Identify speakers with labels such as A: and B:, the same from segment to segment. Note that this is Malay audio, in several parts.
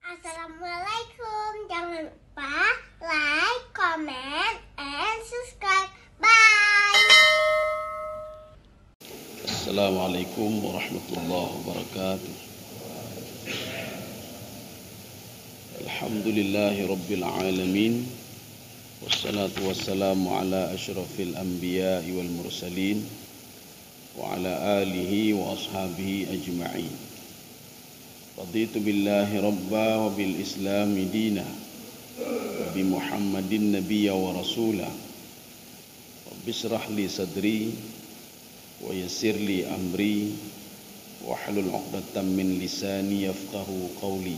A: Assalamualaikum. Jangan lupa like, comment, and subscribe. Bye.
B: Assalamualaikum warahmatullahi wabarakatuh. Alhamdulillahi rabbil alamin. Wassalatu wassalamu ala asyrafil anbiya'i wal mursalin wa ala alihi wa ashabihi ajma'in. Raditu billahi rabba wa bil islami dina wa bi muhammadin nabiyya wa rasula. Rabbi israh li sadri wa yassir li amri wahlul 'uqdatam min lisani yafqahu qawli.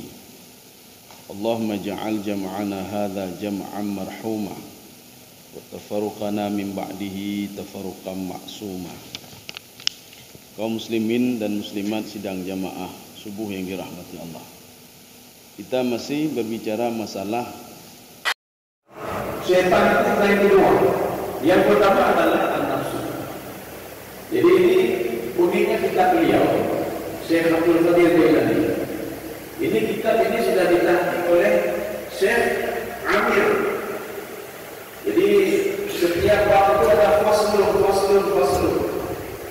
B: Allahumma ja'al jam'ana hadha jam'an marhuma wa tafarruqana min ba'dihi tafarruqan ma'suma. Kaum muslimin dan muslimat sidang jamaah subuh yang dirahmati Allah. Kita masih berbicara masalah
C: syaitan itu ada dua. Yang pertama adalah an-nafsu. Jadi ini uniknya kitab beliau, Syekh Abdul Qadir Jailani. Ini kitab ini sudah ditahqiq oleh Syekh Amir. Jadi setiap waktu ada faslun.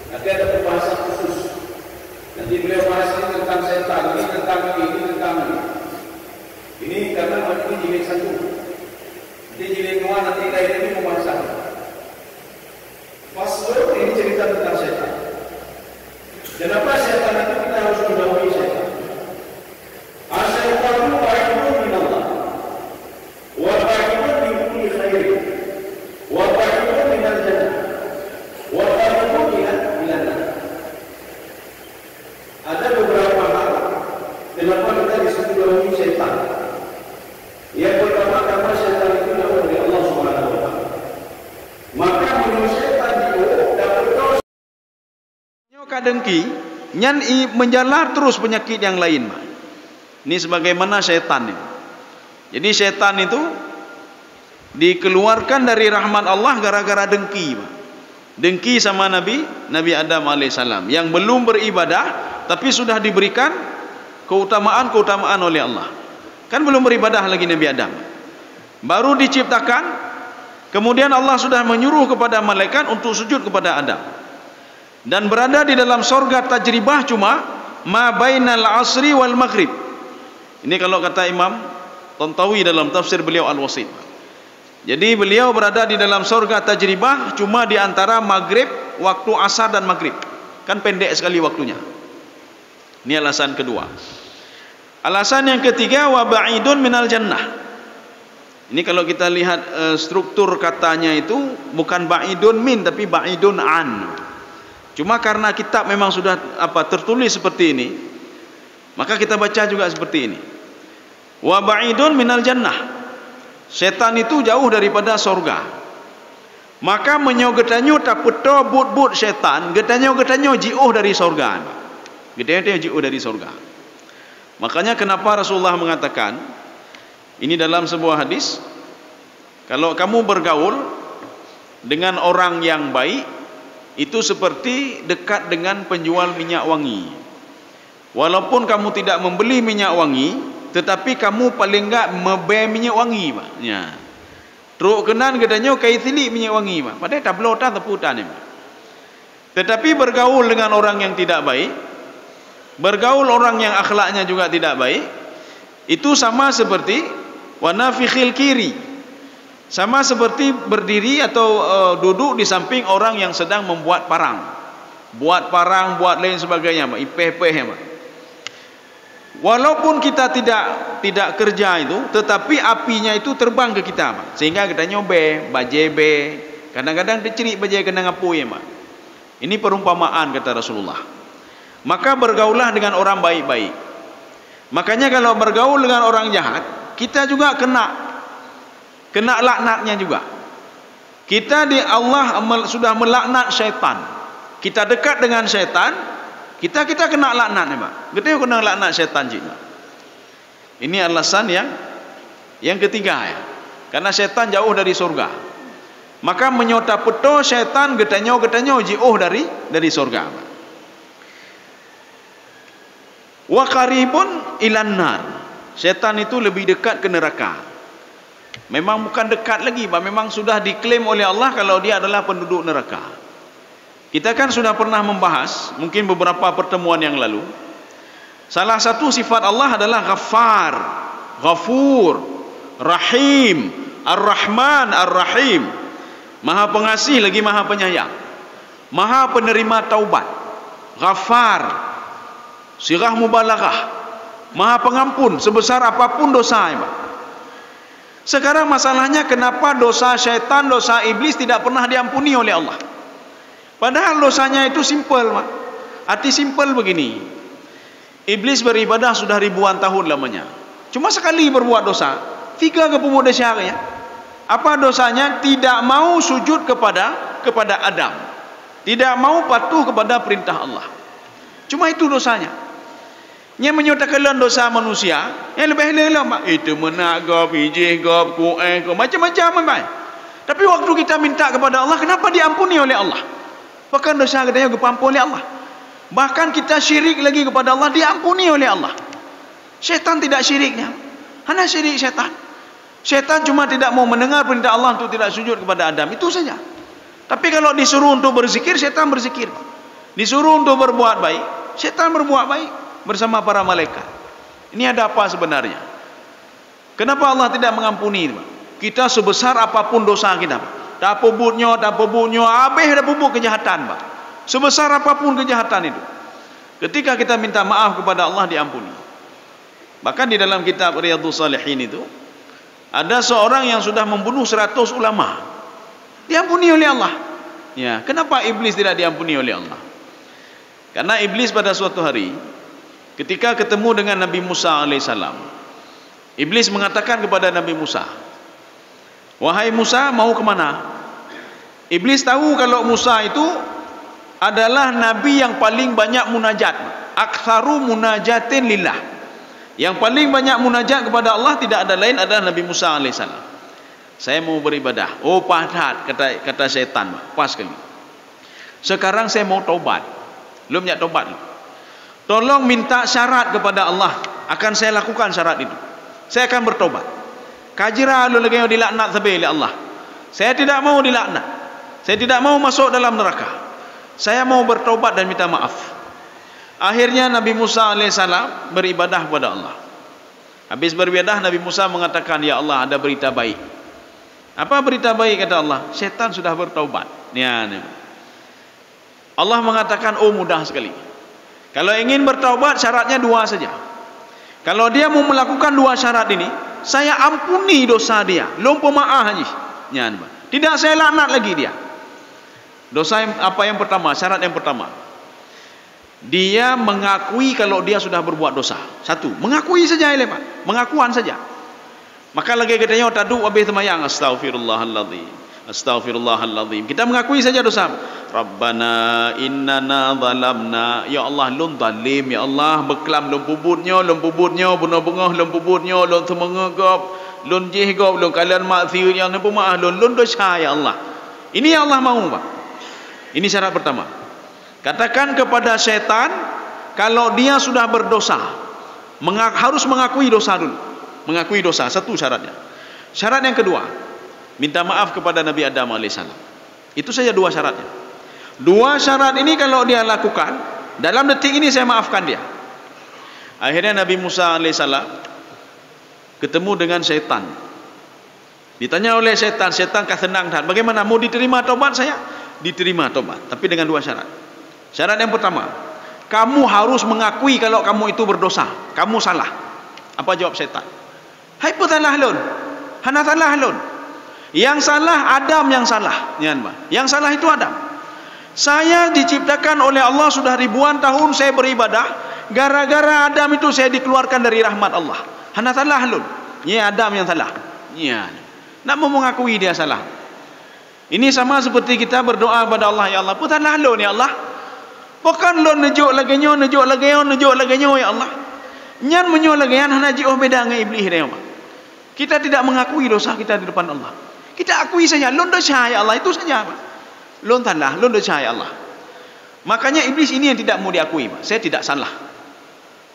C: Nanti ada pembahasan khusus. Nanti beliau bahas ini tentang setan, ini tentang ini. Ini karena ini jilid 1. Nanti jilid 2 nanti lain ini pembahasan. Faslun ini cerita tentang setan. Kenapa setan itu kita harus menjauhi setan? Asyaitan ba'idun minallah wa ba'idun min kulli khairi wa ba'idun minal jannah wa ba'idun minan nar. Ada beberapa hal kenapa kita disuruh jauhi setan. Yang pertama karena setan itu jauh dari Allah Subhanahu wa taala. Maka menurut setan itu dapat dosa.
D: Kadengki nyan menjalar terus penyakit yang lain. Ini sebagaimana setan ini. Jadi setan itu dikeluarkan dari rahmat Allah gara-gara dengki. Dengki sama Nabi Adam alaihissalam yang belum beribadah tapi sudah diberikan keutamaan oleh Allah. Kan belum beribadah lagi Nabi Adam. Baru diciptakan, kemudian Allah sudah menyuruh kepada malaikat untuk sujud kepada Adam. Dan berada di dalam sorga tajribah cuma ma bainal asri wal maghrib. Ini kalau kata Imam Tantawi dalam tafsir beliau Al-Wasit. Jadi beliau berada di dalam sorga tajribah cuma di antara maghrib, waktu asar dan maghrib. Kan pendek sekali waktunya. Ini alasan kedua. Alasan yang ketiga wa ba'idun minal jannah. Ini kalau kita lihat struktur katanya itu bukan ba'idun min tapi ba'idun an. Cuma karena kitab memang sudah tertulis seperti ini, maka kita baca juga seperti ini. Wa ba'idun minal jannah. Setan itu jauh daripada sorga. Maka menyogetanyo taputo but setan, getanyo jiuh dari sorga. Getanyo jiuh dari sorga. Makanya kenapa Rasulullah mengatakan ini dalam sebuah hadis, kalau kamu bergaul dengan orang yang baik itu seperti dekat dengan penjual minyak wangi. Walaupun kamu tidak membeli minyak wangi, tetapi kamu paling enggak membeli minyak wangi, Pak. Ya. Truk kenan gedanya kai silik minyak wangi, Pak. Padahal tablota teputan, Pak. Tetapi bergaul dengan orang yang tidak baik, bergaul orang yang akhlaknya juga tidak baik, itu sama seperti wanafikhil kiri. Sama seperti berdiri atau duduk di samping orang yang sedang membuat parang. Buat parang, buat lain sebagainya, ipeh-peh, Pak. Walaupun kita tidak kerja itu, tetapi apinya itu terbang ke kita, Pak. Sehingga kita nyobe, bajebe, kadang-kadang dicerik baje kena ngapui, Pak. Ini perumpamaan kata Rasulullah. Maka bergaulah dengan orang baik-baik. Makanya kalau bergaul dengan orang jahat, kita juga kena laknatnya juga. Kita Allah sudah melaknat syaitan. Kita dekat dengan syaitan, kita kena laknatnya, Pak. Kita kena laknat syaitan juga. Ini alasan yang ketiga ya. Karena syaitan jauh dari surga. Maka menyota peto syaitan getanyo jauh dari surga. Wa qaribun ilan nar. Syaitan itu lebih dekat ke neraka. Memang bukan dekat lagi, memang sudah diklaim oleh Allah kalau dia adalah penduduk neraka. Kita kan sudah pernah membahas, mungkin beberapa pertemuan yang lalu, salah satu sifat Allah adalah Ghaffar, Ghafur, Rahim, Ar-Rahman, Ar-Rahim. Maha pengasih lagi maha penyayang, maha penerima taubat. Ghaffar, sirah mubalaghah, maha pengampun sebesar apapun dosa. Sekarang masalahnya, kenapa dosa syaitan, dosa iblis tidak pernah diampuni oleh Allah? Padahal dosanya itu simple, Mak. Arti simple begini. Iblis beribadah sudah ribuan tahun lamanya. Cuma sekali berbuat dosa, 3 pemuda syariah. Apa dosanya? Tidak mau sujud kepada Adam. Tidak mau patuh kepada perintah Allah. Cuma itu dosanya. Yang menyatakan dosa manusia, yang lebih lelah, Mak. Itu menagap, ijih, gop, ku'eh, macam-macam. Tapi waktu kita minta kepada Allah, kenapa diampuni oleh Allah? Bahkan dosa kita yang diampuni oleh Allah. Bahkan kita syirik lagi kepada Allah, diampuni oleh Allah. Syaitan tidak syiriknya, hanya syirik syaitan. Syaitan cuma tidak mau mendengar perintah Allah untuk tidak sujud kepada Adam, itu saja. Tapi kalau disuruh untuk berzikir, syaitan berzikir. Disuruh untuk berbuat baik, syaitan berbuat baik bersama para malaikat. Ini ada apa sebenarnya? Kenapa Allah tidak mengampuni kita sebesar apapun dosa kita? Tak pebutnya, habis dah pebut kejahatan, Pak. Sebesar apapun kejahatan itu, ketika kita minta maaf kepada Allah, diampuni. Bahkan di dalam kitab Riyadhus Shalihin itu ada seorang yang sudah membunuh 100 ulama, diampuni oleh Allah. Ya, kenapa iblis tidak diampuni oleh Allah? Karena iblis pada suatu hari ketika ketemu dengan Nabi Musa alaihissalam, iblis mengatakan kepada Nabi Musa, "Wahai Musa, mau kemana?" Iblis tahu kalau Musa itu adalah nabi yang paling banyak munajat, aktsaru munajatin lillah. Yang paling banyak munajat kepada Allah tidak ada lain adalah Nabi Musa alaihissalam. Saya mau beribadah. Oh, padat, kata syaitan, pas sekali. Sekarang saya mau taubat. Belum banyak taubat. Tolong minta syarat kepada Allah, akan saya lakukan syarat itu. Saya akan bertobat. Kajira lu lagi dilaknat sabi oleh Allah. Saya tidak mau dilaknat. Saya tidak mau masuk dalam neraka. Saya mau bertobat dan minta maaf. Akhirnya Nabi Musa alaihissalam beribadah kepada Allah. Habis beribadah, Nabi Musa mengatakan, "Ya Allah, ada berita baik." Apa berita baik kata Allah? Syaitan sudah bertaubat. Ya. Allah mengatakan, "Oh, mudah sekali. Kalau ingin bertaubat, syaratnya 2 saja. Kalau dia mau melakukan 2 syarat ini, saya ampuni dosa dia. Lumpur maaf haji. Ya, tidak saya laknat lagi dia." Dosa apa yang pertama? Syarat yang pertama, dia mengakui kalau dia sudah berbuat dosa. 1, mengakui saja, Pak. Mengakuan saja. Maka lagi katanya, tadu habis semayang, astagfirullahaladzim, astagfirullahaladzim. Kita mengakui saja dosa. Rabbana innana zalamna, ya Allah, lun zalim, ya Allah, beklam lun pubutnya, bunga-bunga lun pubutnya, lun semengegop, lun jihgop, lun kalian maksir yang pemaaf, lun dosa, ya Allah. Ini yang Allah mau, Pak. Ini syarat pertama. Katakan kepada syaitan kalau dia sudah berdosa, harus mengakui dosa dulu. Mengakui dosa, 1 syaratnya. Syarat yang kedua, minta maaf kepada Nabi Adam alaihissalam. Itu saja 2 syaratnya. 2 syarat ini kalau dia lakukan, dalam detik ini saya maafkan dia. Akhirnya Nabi Musa alaihissalam ketemu dengan syaitan. Ditanya oleh syaitan, syaitan kata senang, bagaimana, mau diterima taubat saya? Diterima taubat, tapi dengan 2 syarat. Syarat yang pertama, kamu harus mengakui kalau kamu itu berdosa, kamu salah. Apa jawab syaitan? Hai putalah lun, hana salah lun. Yang salah Adam, yang salah. Yang salah itu Adam. Saya diciptakan oleh Allah sudah ribuan tahun saya beribadah, gara-gara Adam itu saya dikeluarkan dari rahmat Allah. Hana salah lun. Ya, Adam yang salah. Ya. Nak mau mengakui dia salah. Ini sama seperti kita berdoa kepada Allah, ya Allah, putalah lun, ya Allah. Bukan lun nejuk laginya, ya Allah. Nyan menyo lagian hana ji'oh beda dengan iblis dia, Pak. Kita tidak mengakui dosa kita di depan Allah. Kita akui saja, lun dosa, ya Allah, itu saja, Pak. Lun salah, lun dosa, ya Allah. Makanya iblis ini yang tidak mau diakui, Pak. Saya tidak salah.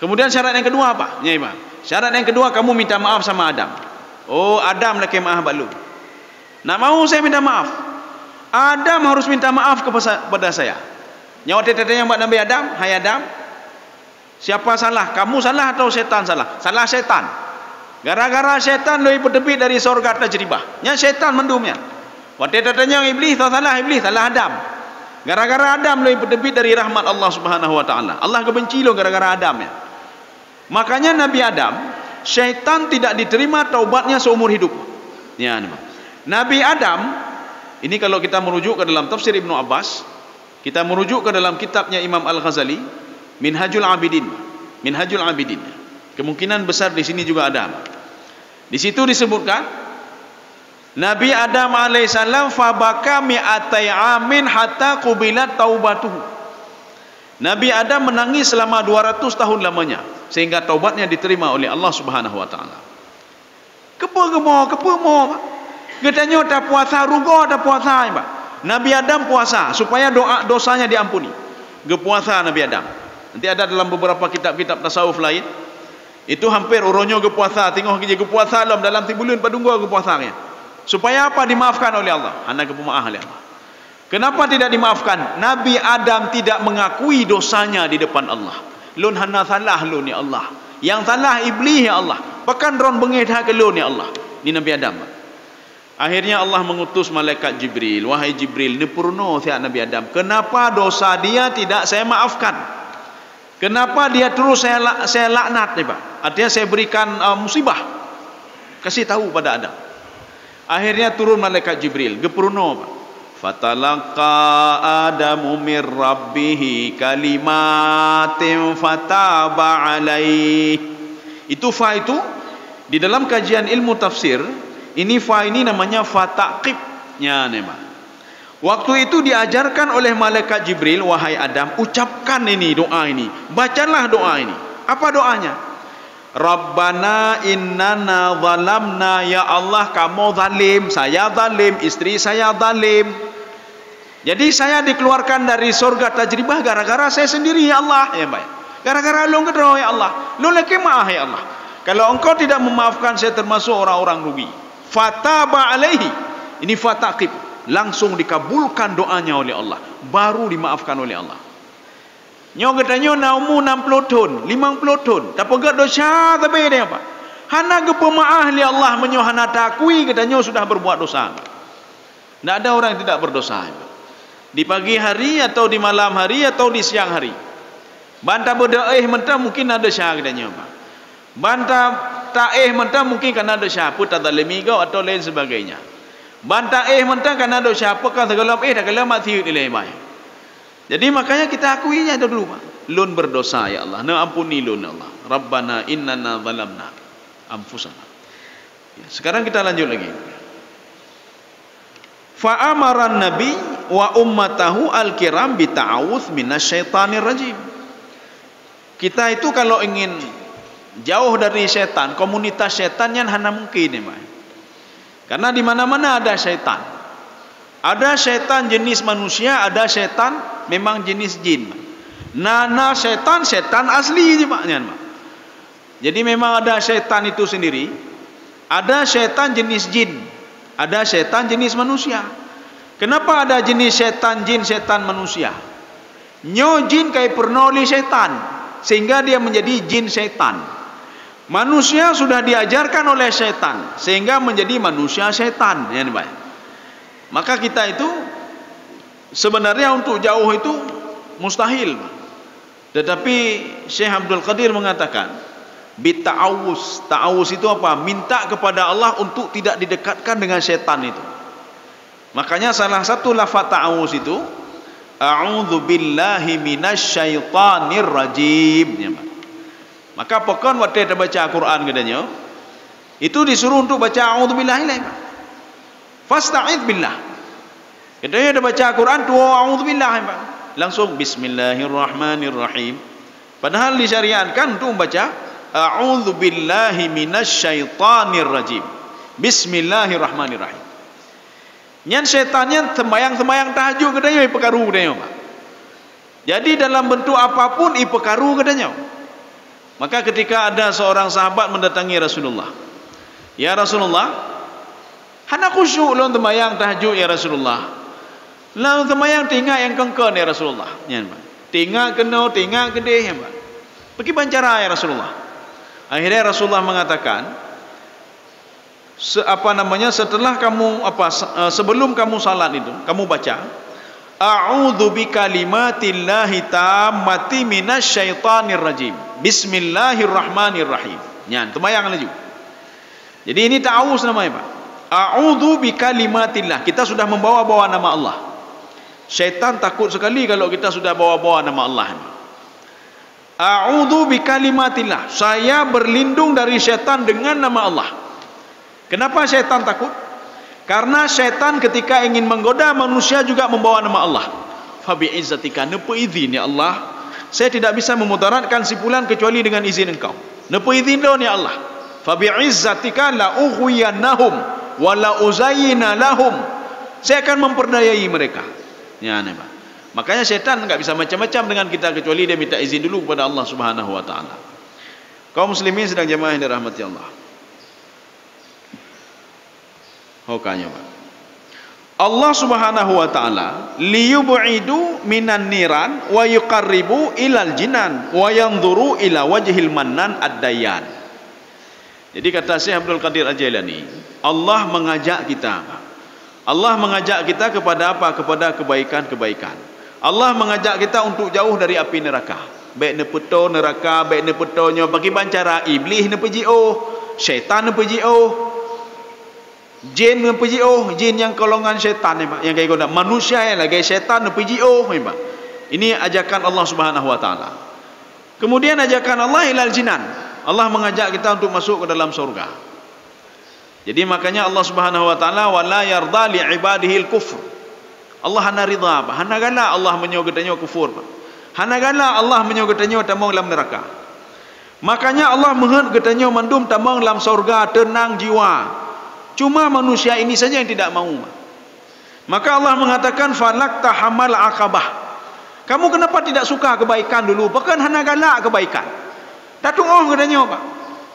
D: Kemudian syarat yang kedua apa? Ya, Pak. Syarat yang kedua, kamu minta maaf sama Adam. Oh, Adam lagi maaf balu. Nak mau saya minta maaf, Adam harus minta maaf kepada saya. Nyawa tetenya buat Nabi Adam, hai Adam, siapa salah? Kamu salah atau setan salah? Salah setan. Gara-gara setan lebih berdebit dari surga tajribah. Nya setan mendumnya. Waktu tetenya iblis salah, iblis salah Adam. Gara-gara Adam lebih berdebit dari rahmat Allah Subhanahu wa taala. Allah kebenci lo gara-gara Adam ya. Makanya Nabi Adam, syaitan tidak diterima taubatnya seumur hidup. Ya, Nabi Adam, ini kalau kita merujuk ke dalam tafsir Ibnu Abbas, kita merujuk ke dalam kitabnya Imam Al-Ghazali, Minhajul Abidin. Minhajul Abidin. Kemungkinan besar di sini juga ada. Di situ disebutkan Nabi Adam alaihissalam fabaka mi'atai amin hatta qubilat taubatuhu. Nabi Adam menangis selama 200 tahun lamanya sehingga taubatnya diterima oleh Allah Subhanahu wa taala. Kepo. Katanya tak puasa rugo tak puasa, Pak. Nabi Adam puasa supaya dosanya diampuni. Gepuasa Nabi Adam. Nanti ada dalam beberapa kitab-kitab tasawuf lain. Itu hampir uronyo gepuasa, tengok kerja gepuasa dalam tibulun padunggo gepuasanya. Supaya apa? Dimaafkan oleh Allah. Anak kepemaaf oleh Allah. Kenapa tidak dimaafkan? Nabi Adam tidak mengakui dosanya di depan Allah. Lun hana salah lun ya Allah. Yang salah iblis ya Allah. Bahkan ron bengih dah ke lun ya Allah. Di Nabi Adam. Akhirnya Allah mengutus malaikat Jibril. Wahai Jibril, nepurno siap Nabi Adam. Kenapa dosa dia tidak saya maafkan? Kenapa dia terus saya laknat ni Pak? Artinya saya berikan musibah. Kasih tahu pada Adam. Akhirnya turun malaikat Jibril, gepurno Pak. Fatalaqa Adamu mir rabbih kalimatin fataba alaih. Itu fa itu di dalam kajian ilmu tafsir, ini fa ini namanya fa taqibnya Pak. Waktu itu diajarkan oleh malaikat Jibril, wahai Adam, ucapkan ini doa ini. Bacalah doa ini. Apa doanya? Rabbana innana zalamna, ya Allah kamu zalim, saya zalim, istri saya zalim. Jadi saya dikeluarkan dari surga tajribah gara-gara saya sendiri ya Allah ya baik. Gara-gara lu kedro ya Allah. Lu lagi maaf ya Allah. Kalau engkau tidak memaafkan saya termasuk orang-orang rugi. Fataba alaihi. Ini fataqib. Langsung dikabulkan doanya oleh Allah. Baru dimaafkan oleh Allah. Nyo katanya naumu 60 tahun, 50 tahun. Tak pegat dosa tapi dia apa? Hana gepemaah li Allah menyo hana takui katanya sudah berbuat dosa. Tidak ada orang yang tidak berdosa. Di pagi hari atau di malam hari atau di siang hari. Bantah berdoa mentah mungkin ada dosa katanya apa? Bantah taeh mentah mungkin karena dosa pun tak zalimi kau atau lain sebagainya. Bantah mentah karena dosa apa kan segala dah kalau mati nilai baik. Jadi makanya kita akuinya dulu Pak. Lun berdosa ya Allah. Na ampuni lun ya Allah. Rabbana innana zalamna anfusana. Ya, sekarang kita lanjut lagi. Fa amaran nabi wa ummatahu al-kiram bi ta'awudz minasyaitonir rajim. Kita itu kalau ingin jauh dari setan, komunitas setan yang hana mungkin ya Pak. Karena di mana-mana ada setan. Ada setan jenis manusia, ada setan memang jenis jin. Nana setan asli je Pak. Jadi memang ada setan itu sendiri. Ada setan jenis jin, ada setan jenis manusia. Kenapa ada jenis setan jin, setan manusia? Nyo jin kai pernoli setan sehingga dia menjadi jin setan. Manusia sudah diajarkan oleh setan sehingga menjadi manusia setan ya Pak. Maka kita itu sebenarnya untuk jauh itu mustahil. Tetapi Syekh Abdul Qadir mengatakan bita'awuz. Ta'awuz itu apa? Minta kepada Allah untuk tidak didekatkan dengan setan itu. Makanya salah satu lafaz ta'awuz itu a'udzu billahi minasyaitonir rajim. Maka pokon waktu kita baca Al-Quran katanya itu disuruh untuk baca a'udzu billahi lah. Fasta'id billah. Katanya ada baca Al-Quran tu a'udzubillah langsung bismillahirrahmanirrahim. Padahal disyariatkan untuk membaca a'udzubillahi minasyaitonir rajim. Bismillahirrahmanirrahim. Nyan setannya sembayang tahajud katanya ipekaru katanya. Jadi dalam bentuk apapun ipekaru katanya. Maka ketika ada seorang sahabat mendatangi Rasulullah, "Ya Rasulullah, hana khusyuk lawan tembayang tahajud ya Rasulullah. Lawan tembayang tinggal yang kengken ya Rasulullah." Nyan, Pak. Tinggal kena, tinggal gede ya, Pak. Pergi bancara ya Rasulullah. Akhirnya Rasulullah mengatakan, setelah kamu sebelum kamu salat itu, kamu baca, "A'udzu bikalimatillahi tammati minasyaitonir rajim. Bismillahirrahmanirrahim." Nyan, tembayang laju. Jadi ini ta'awuz namanya, Pak. A'udzu bikalimatillah. Kita sudah membawa-bawa nama Allah. Syaitan takut sekali kalau kita sudah bawa-bawa nama Allah. A'udzu bikalimatillah. Saya berlindung dari syaitan dengan nama Allah. Kenapa syaitan takut? Karena syaitan ketika ingin menggoda manusia juga membawa nama Allah. Fa bi'izzatika, nepa izin ya Allah, saya tidak bisa memudaratkan si fulan kecuali dengan izin Engkau. Nepa izin don ya Allah. Fa bi'izzatika la ughwiyannahum wa la uzayyina lahum. Saya akan memperdayai mereka. Ya, nih, Pak. Makanya syaitan enggak bisa macam-macam dengan kita kecuali dia minta izin dulu kepada Allah Subhanahu wa taala. Kaum muslimin sedang jemaah yang dirahmati Allah. Hokanya, Pak. Allah Subhanahu wa taala liyub'idu minan niran wa yuqarribu ilal jinan wa yanzuru ila wajhil mannan ad-dayyan. Jadi kata Syekh Abdul Qadir Al-Jailani, Allah mengajak kita, Pak. Allah mengajak kita kepada apa? Kepada kebaikan-kebaikan. Allah mengajak kita untuk jauh dari api neraka. Baik nepeto neraka, baik nepetonyo bagi bancara iblis nepejio, syaitan nepejio, jin nepejio, jin yang golongan syaitan ni, Pak. Yang kayak goda manusia yang lagi syaitan nepejio, Pak. Ini ajakan Allah Subhanahu wa taala. Kemudian ajakan Allah ilal jinan. Allah mengajak kita untuk masuk ke dalam surga. Jadi makanya Allah Subhanahu wa taala wala yarda li ibadihi al-kufr. Allah hana ridha, hana gala Allah menyogedanyo kufur. Hana gala Allah menyogedanyo tamang dalam neraka. Makanya Allah menghut gedanyo mandum tamang dalam surga tenang jiwa. Cuma manusia ini saja yang tidak mau. Maka Allah mengatakan falak tahamal aqabah. Kamu kenapa tidak suka kebaikan dulu? Bahkan hana gala kebaikan. Datung gedanyo, Pak.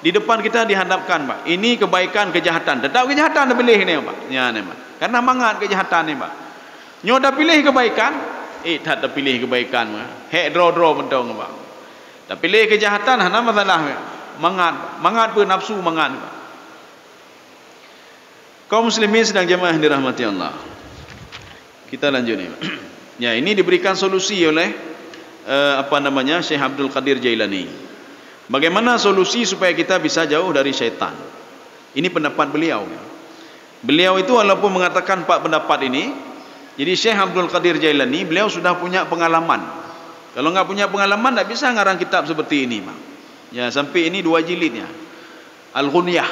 D: Di depan kita dihadapkan, Pak. Ini kebaikan, kejahatan. Tetap kejahatan dah pilih ni, Pak. Ya ni, Pak. Karena mangat kejahatan ni, Pak. Nyo dah pilih kebaikan, tak dah pilih kebaikan, Pak. Hek draw mentong, Pak. Dah pilih kejahatan, hana masalah, Pak. Mangat, Pak. Mangat pun nafsu mangat, Pak. Kaum muslimin sedang jemaah yang dirahmati Allah. Kita lanjut ni. Ya, ini diberikan solusi oleh Syekh Abdul Qadir Jailani. Bagaimana solusi supaya kita bisa jauh dari syaitan? Ini pendapat beliau. Beliau itu walaupun mengatakan 4 pendapat ini, jadi Syekh Abdul Qadir Jailani, beliau sudah punya pengalaman. Kalau enggak punya pengalaman, tak bisa ngarang kitab seperti ini, Pak. Ya, sampai ini 2 jilidnya. Al-Ghunyah,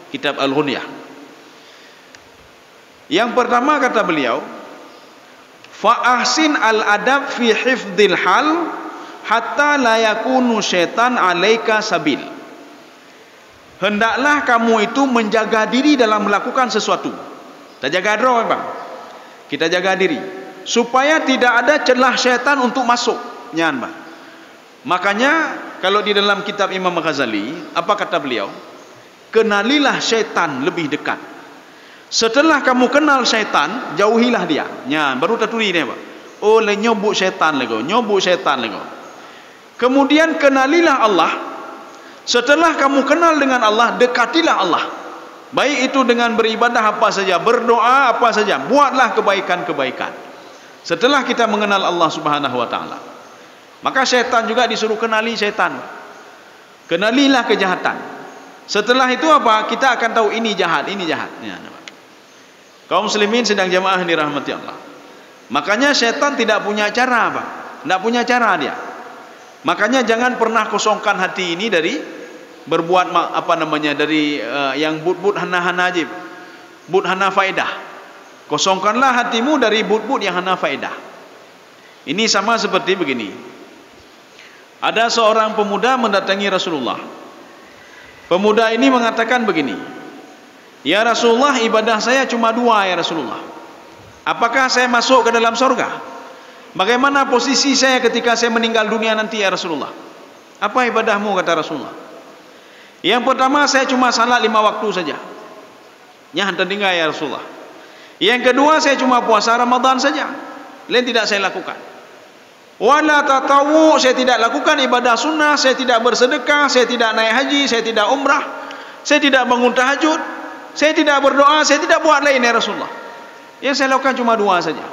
D: kitab Al-Ghunyah. Yang pertama kata beliau, fa ahsin al-adab fi hifdzil hal hatta la yakunu syaitan alaika sabil. Hendaklah kamu itu menjaga diri dalam melakukan sesuatu. Kita jaga diri, Bang. Kita jaga diri supaya tidak ada celah syaitan untuk masuk. Nyan, Bang. Makanya kalau di dalam kitab Imam Ghazali, apa kata beliau? Kenalilah syaitan lebih dekat. Setelah kamu kenal syaitan, jauhilah dia. Nyan, baru terturi dia, Bang. Oh, le nyobuk syaitan lego, nyobuk syaitan lego. Kemudian kenalilah Allah. Setelah kamu kenal dengan Allah, dekatilah Allah. Baik itu dengan beribadah apa saja, berdoa apa saja, buatlah kebaikan-kebaikan. Setelah kita mengenal Allah Subhanahu wa taala, maka syaitan juga disuruh kenali syaitan. Kenalilah kejahatan. Setelah itu apa? Kita akan tahu ini jahat, ini jahat. Ya, kaum muslimin sedang jamaah dirahmati Allah. Makanya syaitan tidak punya cara, Pak. Tidak punya cara dia. Makanya jangan pernah kosongkan hati ini dari berbuat dari yang but-but hana-hana aja. But hana faedah. Kosongkanlah hatimu dari but-but yang hana faedah. Ini sama seperti begini. Ada seorang pemuda mendatangi Rasulullah. Pemuda ini mengatakan begini, "Ya Rasulullah, ibadah saya cuma 2 ya Rasulullah. Apakah saya masuk ke dalam surga? Bagaimana posisi saya ketika saya meninggal dunia nanti ya Rasulullah?" Apa ibadahmu, kata Rasulullah? Yang pertama, saya cuma salat 5 waktu saja. Yang hantar dengar ya Rasulullah. Yang kedua, saya cuma puasa Ramadan saja. Lain tidak saya lakukan. Wala tatawu, saya tidak lakukan ibadah sunnah, saya tidak bersedekah, saya tidak naik haji, saya tidak umrah, saya tidak bangun tahajud, saya tidak berdoa, saya tidak buat lain ya Rasulullah. Yang saya lakukan cuma 2 saja.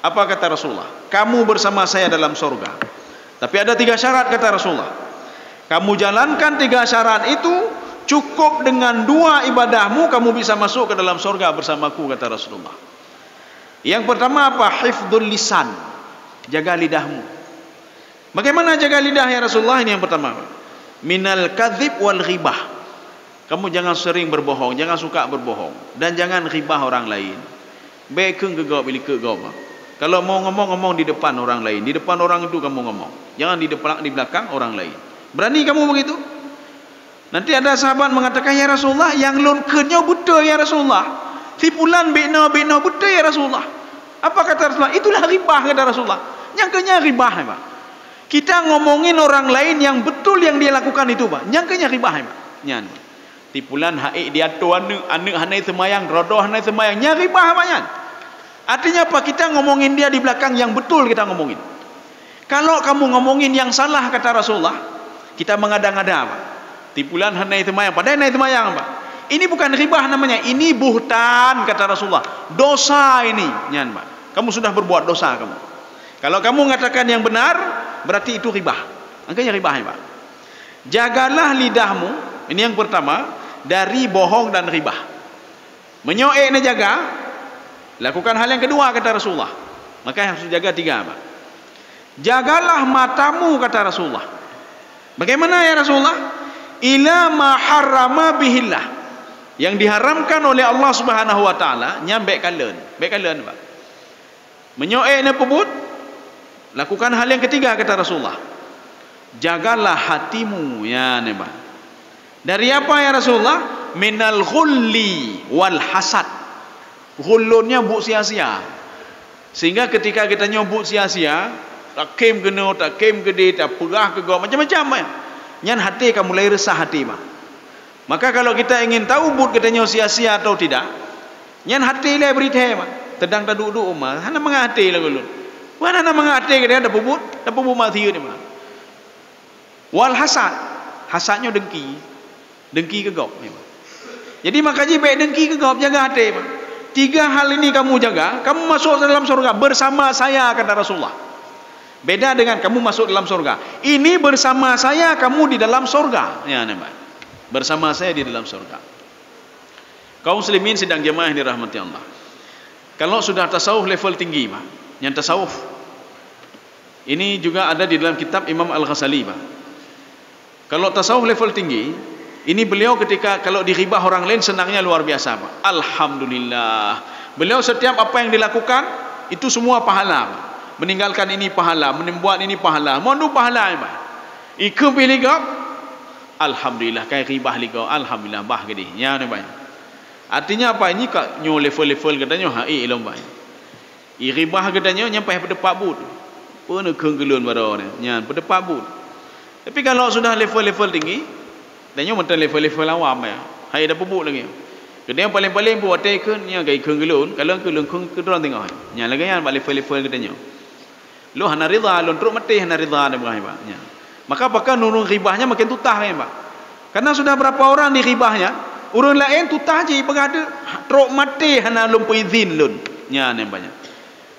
D: Apa kata Rasulullah? Kamu bersama saya dalam surga. Tapi ada 3 syarat, kata Rasulullah. Kamu jalankan 3 syarat itu, cukup dengan 2 ibadahmu, kamu bisa masuk ke dalam surga bersamaku, kata Rasulullah. Yang pertama apa? Hifdzul lisan, jaga lidahmu. Bagaimana jaga lidah ya Rasulullah? Ini yang pertama. Minal kadzib wal ghibah. Kamu jangan sering berbohong, jangan suka berbohong, dan jangan ghibah orang lain. Bekeng ke gau bilik ke gau. Kalau mau ngomong di depan orang lain, di depan orang itu kamu ngomong. Jangan di depan, di belakang orang lain. Berani kamu begitu? Nanti ada sahabat mengatakan, ya Rasulullah, yang lon kenyo betul ya Rasulullah. Tipulan bina betul ya Rasulullah. Apa kata Rasulullah? Itulah ribah, kata Rasulullah. Yang kenya ribah, Pak. Kita ngomongin orang lain yang betul yang dia lakukan itu, Pak. Yang kenya ribah, Pak. Nyan. Tipulan haik dia tu anu hanai semayang, rodoh hanai semayang. Nya ribah, Pak, nyan. Artinya apa? Kita ngomongin dia di belakang yang betul kita ngomongin. Kalau kamu ngomongin yang salah, kata Rasulullah, kita mengada-ngada, Pak. Tipulan hanai semayang, padahal hanai semayang, Pak. Ini bukan ribah namanya, ini buhtan, kata Rasulullah. Dosa ini, nyan, Pak. Kamu sudah berbuat dosa kamu. Kalau kamu mengatakan yang benar, berarti itu ribah. Angkanya ribah, Pak. Jagalah lidahmu, ini yang pertama, dari bohong dan ribah. Menyoek ni jaga. Lakukan hal yang kedua, kata Rasulullah. Maka harus jaga 3, Pak. Jagalah matamu, kata Rasulullah. Bagaimana ya Rasulullah? Ila ma harrama bihillah. Yang diharamkan oleh Allah Subhanahu wa taala, nyambek kalen. Baik kalen, Pak. Menyoek ni pebut. Lakukan hal yang ketiga, kata Rasulullah. Jagalah hatimu, ya ni, Pak. Dari apa ya Rasulullah? Minal ghulli wal hasad. Ghulunnya buk sia-sia. Sehingga ketika kita nyobut sia-sia, tak kem kena, tak kem gede, tak perah ke gau, macam-macam ya. Nyan hati kamu mulai resah hati, Pak. Maka kalau kita ingin tahu but katanya sia-sia atau tidak, nyan hati lah berita, Pak. Tedang tak duduk rumah, hana menghati lah gulun. Wana hana menghati katanya ada pebut mati ni, Pak. Wal hasad, hasadnya dengki. Dengki ke gau, Pak. Jadi makanya baik dengki ke gau, jaga hati, Pak. 3 hal ini kamu jaga, kamu masuk dalam surga bersama saya, kata Rasulullah. Beda dengan kamu masuk dalam surga. Ini bersama saya, kamu di dalam surga. Ya, Pak. Bersama saya di dalam surga. Kaum muslimin sedang jemaah yang dirahmati Allah. Kalau sudah tasawuf level tinggi, Pak. Yang tasawuf. Ini juga ada di dalam kitab Imam Al-Ghazali, Pak. Kalau tasawuf level tinggi, ini beliau ketika kalau diribah orang lain senangnya luar biasa, Pak. Alhamdulillah. Beliau setiap apa yang dilakukan itu semua pahala, Pak. Meninggalkan ini pahala, membuat ini pahala. Mondu pahala, Pak. Iku pilih kau. Alhamdulillah kai ribah ligau. Alhamdulillah bah gede. Ya ni, Pak. Artinya apa ini kak nyo level katanya hai ilmu, Pak. Ribah katanya nyampai pada pak bud. Pun keunggelun baru ni. Nya pada pak bud. Tapi kalau sudah level tinggi, dan macam level awam ya. Hai dah pupuk lagi. Kedai yang paling buat tekun nya gai keunggelun, kalau keunggelun kedron tengok. Nya lagi yang level katanya. Lu hana ridha, lu teruk mati hana ridha dan Pak. Nya. Maka apakah nurun ribahnya makin tutah kan, Pak? Karena sudah berapa orang di ribahnya, orang lain tutah je berada teruk mati hana lumpu izin lun. Nya ni banyak.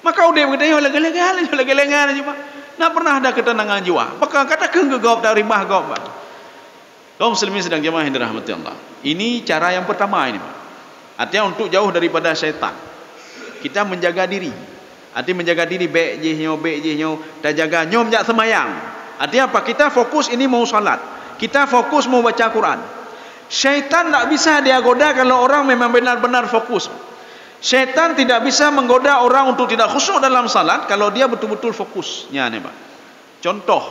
D: Maka udah berkata lega-lega je, Pak. Nak pernah ada ketenangan jiwa. Apakah katakan ke gawab dari ribah gawab, Pak? Kaum muslimin sedang jemaah yang dirahmati Allah. Ini cara yang pertama ini, Pak. Artinya untuk jauh daripada syaitan. Kita menjaga diri. Artinya menjaga diri baik je nyo, dah jaga nyom jak semayang. Artinya apa? Kita fokus ini mau salat. Kita fokus mau baca Quran. Syaitan tak bisa dia goda kalau orang memang benar-benar fokus. Syaitan tidak bisa menggoda orang untuk tidak khusyuk dalam salat kalau dia betul-betul fokusnya ni, Pak. Contoh,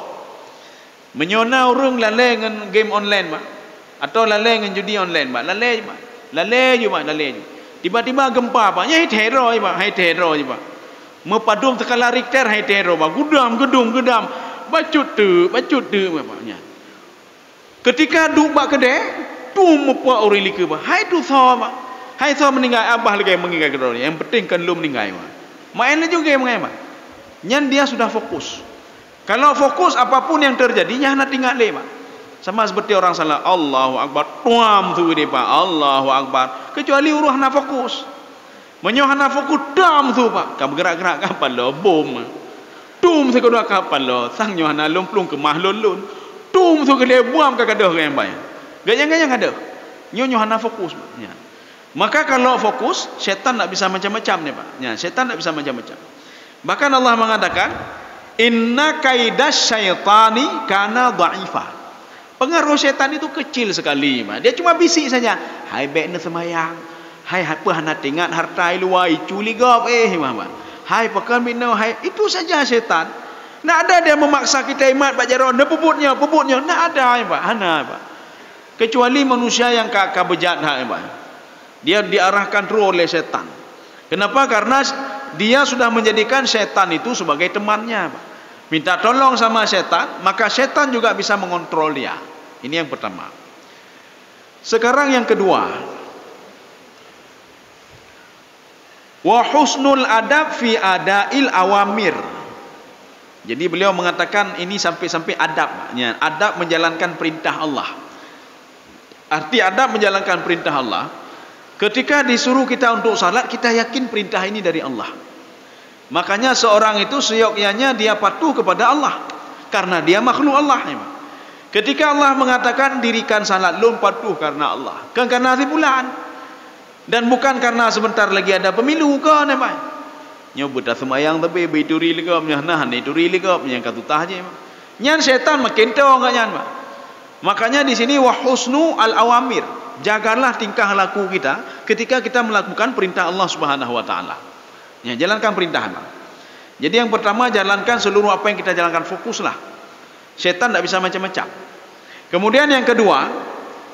D: menyona orang lalai dengan game online, Pak. Atau lalai dengan judi online, Pak. Lalai je, Pak. Tiba-tiba gempa, Pak. Hai teror, Pak. Hai teror je, Pak. Mepadum skala Richter, hai teror, Pak. Gedam. bacut tu maknya. Ketika duk bak kedai, tu mepuak orang lika bah. Hai tu thaw bah. Hai thaw meninggal abah lagi meninggal kedai. Yang penting kan lu meninggal bah. Mainnya juga mengai bah. Nyan dia sudah fokus. Kalau fokus apapun yang terjadi, nyana tinggal le bah. Sama seperti orang salah Allahu Akbar, tuam tu dia pak Allahu Akbar. Kecuali uruh na fokus. Menyohana fokus dam tu pak. Kamu gerak-gerak kapal lo bom. Tum tu kedua kapal lo sang nyohana lumplung ke mahlun. Tum tu ke dia buam ke kadah yang baik. Gayang-gayang ada. Nyohana fokus pak. Ya. Maka kalau fokus, syaitan tak bisa macam-macam ni pak. Ya, syaitan tak bisa macam-macam. Bahkan Allah mengatakan, inna kaidas syaitani kana dha'ifa. Pengaruh syaitan itu kecil sekali. Dia cuma bisik saja. Hai baiknya semayang. Hai apa hendak ingat harta luar culi gop mama. Hai pekan bina hai itu saja syaitan. Tak ada dia memaksa kita imat baca ron puputnya. Tak ada pak. Hana pak. Kecuali manusia yang kakak bejat pak. Dia diarahkan terus oleh syaitan. Kenapa? Karena dia sudah menjadikan syaitan itu sebagai temannya pak. Minta tolong sama syaitan, maka syaitan juga bisa mengontrol dia. Ini yang pertama. Sekarang yang kedua. Wa husnul adab fi adail awamir. Jadi beliau mengatakan ini sampai-sampai adabnya. Adab menjalankan perintah Allah. Arti adab menjalankan perintah Allah. Ketika disuruh kita untuk salat, kita yakin perintah ini dari Allah. Makanya seorang itu seyogyanya dia patuh kepada Allah. Karena dia makhluk Allah. Ketika Allah mengatakan dirikan salat, lu patuh karena Allah. Kan karena bulan. Dan bukan karena sebentar lagi ada pemilu kan apa? Nyobut dah semayang tapi bituri legap nah ituri legap yang kata tahje. Nyan syaitan makin tahu enggak nyan, Pak. Makanya di sini wa husnu al awamir. Jagalah tingkah laku kita ketika kita melakukan perintah Allah Subhanahu wa taala. Ya, jalankan perintah Allah. Jadi yang pertama jalankan seluruh apa yang kita jalankan, fokuslah. Syaitan tidak bisa macam-macam. Kemudian yang kedua,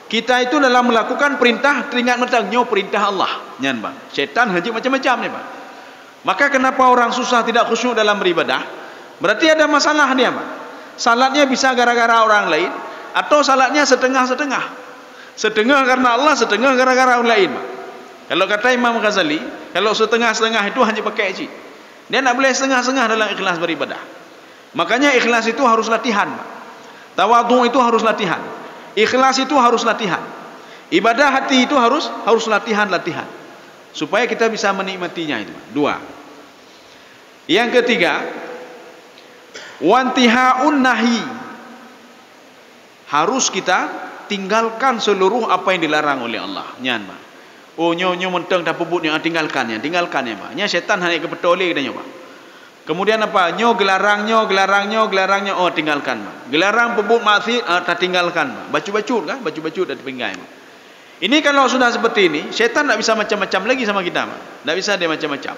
D: kita itu dalam melakukan perintah teringat mentangnya perintah Allah. Nyan bang, syaitan haji macam-macam ni bang. Maka kenapa orang susah tidak khusyuk dalam beribadah? Berarti ada masalah dia bang. Salatnya bisa gara-gara orang lain, atau salatnya setengah-setengah. Setengah karena Allah, setengah gara-gara orang lain bang. Kalau kata Imam Ghazali, kalau setengah-setengah itu hanya pakai iji. Dia tak boleh setengah-setengah dalam ikhlas beribadah. Makanya ikhlas itu harus latihan. Tawadhu itu harus latihan. Ikhlas itu harus latihan. Ibadah hati itu harus latihan. Supaya kita bisa menikmatinya itu. Dua. Yang ketiga, wantihaun nahi. Harus kita tinggalkan seluruh apa yang dilarang oleh Allah. Nyan, Pak. Oh nyo mentang dah pebut yang tinggalkannya, Pak. Nya setan hanya kepetole katanya, Pak. Kemudian apa? Nyo gelarangnya, oh tinggalkan, Pak. Gelarang pebut maksiat, tak tinggalkan, Pak. Bacu-bacut kan? Bacu-bacut dan pinggai, Pak. Ini kalau sudah seperti ini, setan tak bisa macam-macam lagi sama kita, Pak. Tak bisa dia macam-macam.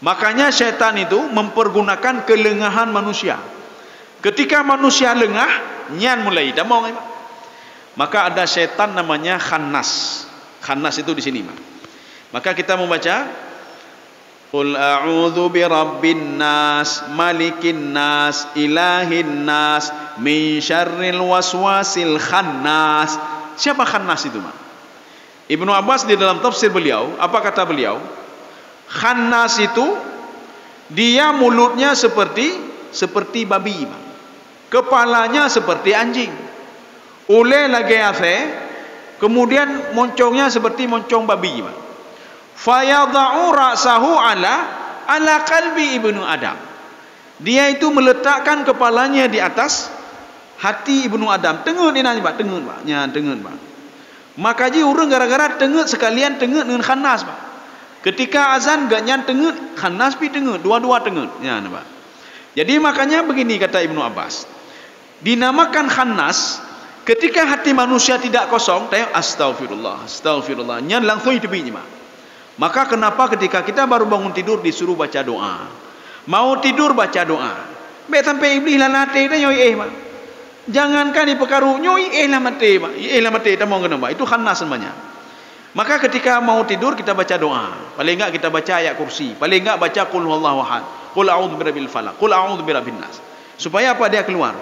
D: Makanya setan itu mempergunakan kelengahan manusia. Ketika manusia lengah, nyan mulai damong, Pak. Maka ada setan namanya khannas. Khannas itu di sini, Pak. Maka kita membaca Qul a'udzu birabbin nas, malikin nas, ilahin nas, min syarril waswasil khannas. Siapa khannas itu, Pak? Ibnu Abbas di dalam tafsir beliau, apa kata beliau? Khannas itu dia mulutnya seperti babi, Pak. Kepalanya seperti anjing. Oleh lagi ase, kemudian moncongnya seperti moncong babi, Pak. Fayadha'u ra'sahu ala qalbi ibnu Adam. Dia itu meletakkan kepalanya di atas hati ibnu Adam. Tengut ini Pak, tengut, Pak. Ya, tengut, Pak. Maka ji urang gara-gara tengut sekalian tengut dengan khannas, Pak. Ketika azan gak nyan tengut, khannas pi tengut, dua-dua tengut. Ya, Pak. Jadi makanya begini kata Ibnu Abbas. Dinamakan khannas ketika hati manusia tidak kosong, tayo astagfirullah, nyan langsung itu biji, Pak. Maka kenapa ketika kita baru bangun tidur disuruh baca doa? Mau tidur baca doa. Baik sampai iblis lah nate dah nyoi Pak. Jangankan di perkara nyoi lah mati, Pak. Lah mati tak mau kenapa? Itu khannas namanya. Maka ketika mau tidur kita baca doa. Paling enggak kita baca ayat kursi. Paling enggak baca qul huwallahu ahad. Qul a'udzu birabbil falaq. Qul a'udzu birabbin nas. Supaya apa? Dia keluar.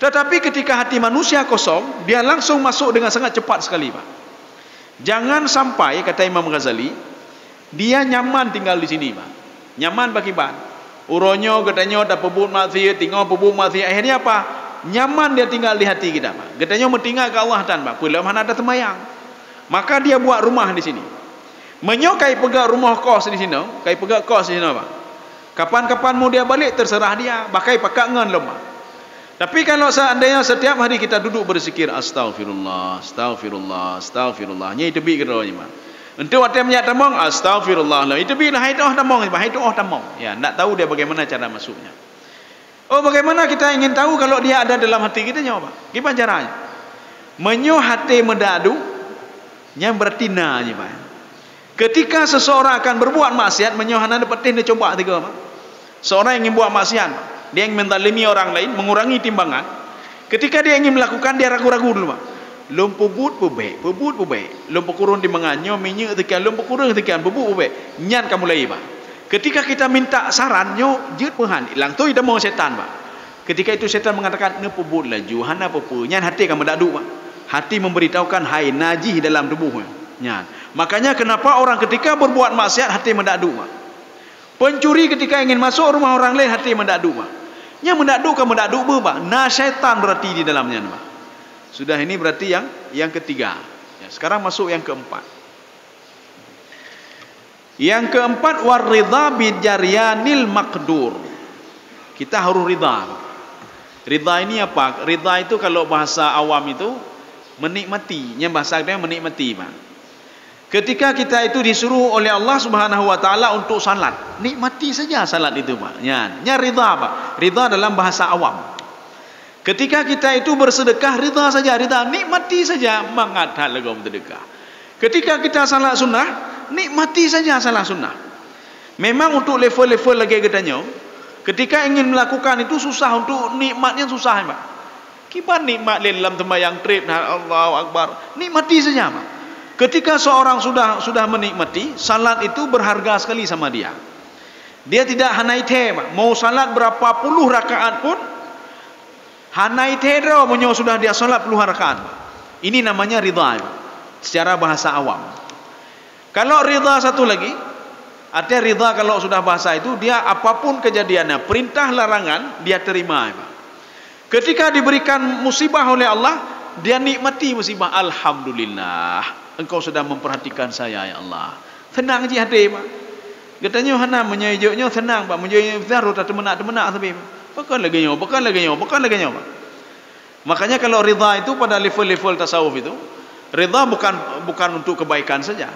D: Tetapi ketika hati manusia kosong, dia langsung masuk dengan sangat cepat sekali, Pak. Jangan sampai, kata Imam Ghazali, dia nyaman tinggal di sini, Pak. Nyaman bagi ban. Uronyo katanya tak pebut maksiat, tinggal pebut maksiat. Akhirnya apa? Nyaman dia tinggal di hati kita, Pak. Katanya mentinggal ke Allah tan, Pak. Pula mana ada temayang. Maka dia buat rumah di sini. Menyokai pegang rumah kos di sini, kai pegang kos di sini, Pak. Kapan-kapan mau dia balik terserah dia, pakai pakangan lemah. Tapi kalau seandainya setiap hari kita duduk berzikir astagfirullah, astagfirullah, astagfirullah, nya itu bi keronya, Pak. Untuk waktu menyak tamong astagfirullah lah. Itu bi lah itu tamong, Pak. Itu tamong. Ya, nak tahu dia bagaimana cara masuknya. Oh, bagaimana kita ingin tahu kalau dia ada dalam hati kita nya, Pak? Gimana caranya? Menyo hati medadu nya bertina nya, Pak. Ketika seseorang akan berbuat maksiat, menyohana dapatin dia coba tiga, Pak. Seorang yang ingin buat maksiat, Pak. Dia ingin menzalimi orang lain, mengurangi timbangan. Ketika dia ingin melakukan, dia ragu-ragu dulu, Pak. Lom pebut pebek, lom pekurun timbangan, nyo minyak tekan, lom pekurun tekan, pebut pebek. Nyan kamu lagi, Pak. Ketika kita minta saran, nyo jut pehan, lang tu ida mau setan, Pak. Ketika itu setan mengatakan, ne pebut laju, hana pepu. Nyan hati kamu dadu, Pak. Hati memberitahukan hai najih dalam tubuhnya. Nyan. Makanya kenapa orang ketika berbuat maksiat hati mendadu, Pak. Pencuri ketika ingin masuk rumah orang lain hati mendadu, Pak. Nya mendadu ke mendadu, Pak. Nah syaitan berarti di dalamnya, Pak. Sudah, ini berarti yang ketiga. Ya, sekarang masuk yang keempat. Yang keempat, waridha bijaryanil maqdur. Kita harus ridha. Ridha ini apa? Ridha itu kalau bahasa awam itu menikmati. Yang bahasa dia menikmati, Pak. Ketika kita itu disuruh oleh Allah Subhanahu wa taala untuk salat, nikmati saja salat itu, Pak. Nya ridha, Pak. Ridha dalam bahasa awam. Ketika kita itu bersedekah, ridha saja, ridha, nikmati saja mangat hal legom sedekah. Ketika kita salat sunnah, nikmati saja salat sunnah. Memang untuk level-level lagi katanya, ketika ingin melakukan itu susah, untuk nikmatnya susah, Pak. Kiban nikmat dalam sembahyang trip, Allahu Akbar, nikmati saja, Pak. Ketika seorang sudah menikmati, salat itu berharga sekali sama dia. Dia tidak hanai te, mau salat berapa puluh rakaat pun hanai te ro menyo sudah dia salat puluhan rakaat. Ini namanya ridha secara bahasa awam. Kalau ridha satu lagi, artinya ridha kalau sudah bahasa itu dia apapun kejadiannya, perintah larangan dia terima. Ketika diberikan musibah oleh Allah, dia nikmati musibah. Alhamdulillah, Engkau sudah memperhatikan saya, ya Allah. Tenang je hati, Pak. Katanya hana menyejuknya tenang, Pak. Menyejuknya zaru tak temenak tapi bukan lagi nyo. Pak. Makanya kalau ridha itu pada level-level tasawuf itu, ridha bukan untuk kebaikan saja.